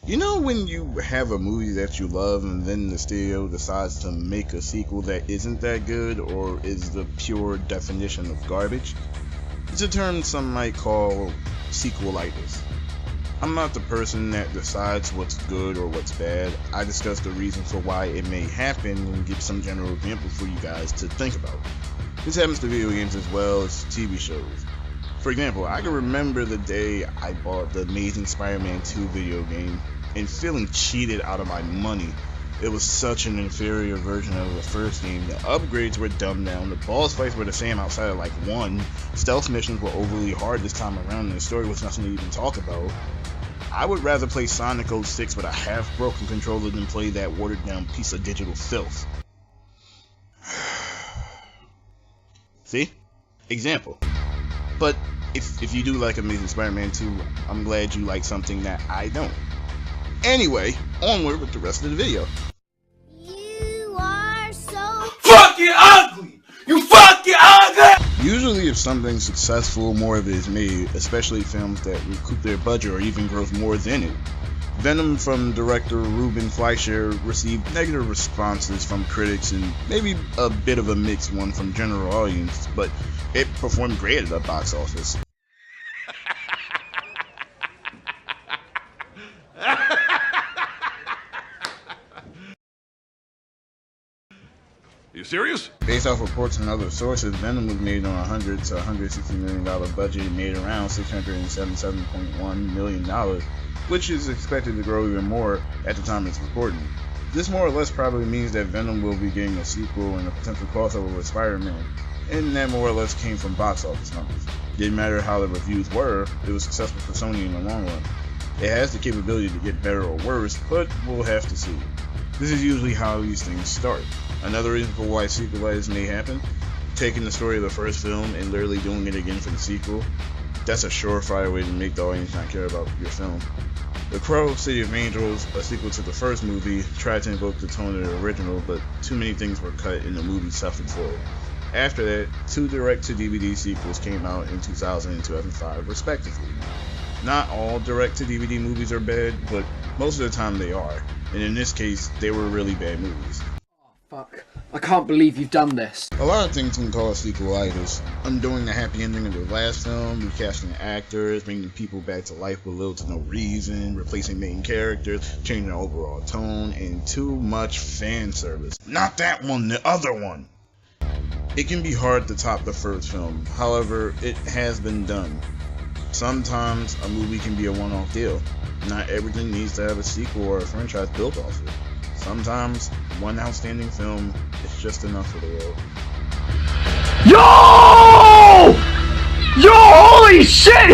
You know when you have a movie that you love and then the studio decides to make a sequel that isn't that good or is the pure definition of garbage? It's a term some might call sequelitis. I'm not the person that decides what's good or what's bad. I discuss the reasons for why it may happen and give some general examples for you guys to think about. This happens to video games as well as TV shows. For example, I can remember the day I bought the Amazing Spider-Man 2 video game and feeling cheated out of my money. It was such an inferior version of the first game. The upgrades were dumbed down, the boss fights were the same outside of like one, stealth missions were overly hard this time around, and the story was nothing to even talk about. I would rather play Sonic 06 with a half-broken controller than play that watered-down piece of digital filth. See? Example. But if you do like Amazing Spider-Man 2, I'm glad you like something that I don't. Anyway, onward with the rest of the video. You are so fucking ugly! You fucking ugly! Usually if something's successful, more of it is made, especially films that recoup their budget or even gross more than it. Venom from director Ruben Fleischer received negative responses from critics and maybe a bit of a mixed one from general audience, but it performed great at the box office. You serious? Based off reports and other sources, Venom was made on a $100 to $160 million budget and made around $677.1 million, which is expected to grow even more at the time it's recording. This more or less probably means that Venom will be getting a sequel and a potential crossover with Spider-Man, and that more or less came from box office numbers. Didn't matter how the reviews were, it was successful for Sony in the long run. It has the capability to get better or worse, but we'll have to see. This is usually how these things start. Another reason for why sequelitis may happen, taking the story of the first film and literally doing it again for the sequel, that's a surefire way to make the audience not care about your film. The Crow, City of Angels, a sequel to the first movie, tried to invoke the tone of the original, but too many things were cut and the movie suffered for it. After that, 2 direct-to-DVD sequels came out in 2000 and 2005 respectively. Not all direct-to-DVD movies are bad, but most of the time they are, and in this case, they were really bad movies. Fuck. I can't believe you've done this. A lot of things can cause sequelitis. Undoing the happy ending of the last film, recasting actors, bringing people back to life with little to no reason, replacing main characters, changing the overall tone, and too much fan service. Not that one, the other one! It can be hard to top the first film, however, it has been done. Sometimes a movie can be a one-off deal. Not everything needs to have a sequel or a franchise built off it. Sometimes one outstanding film is just enough for the world. Yo! Yo, holy shit!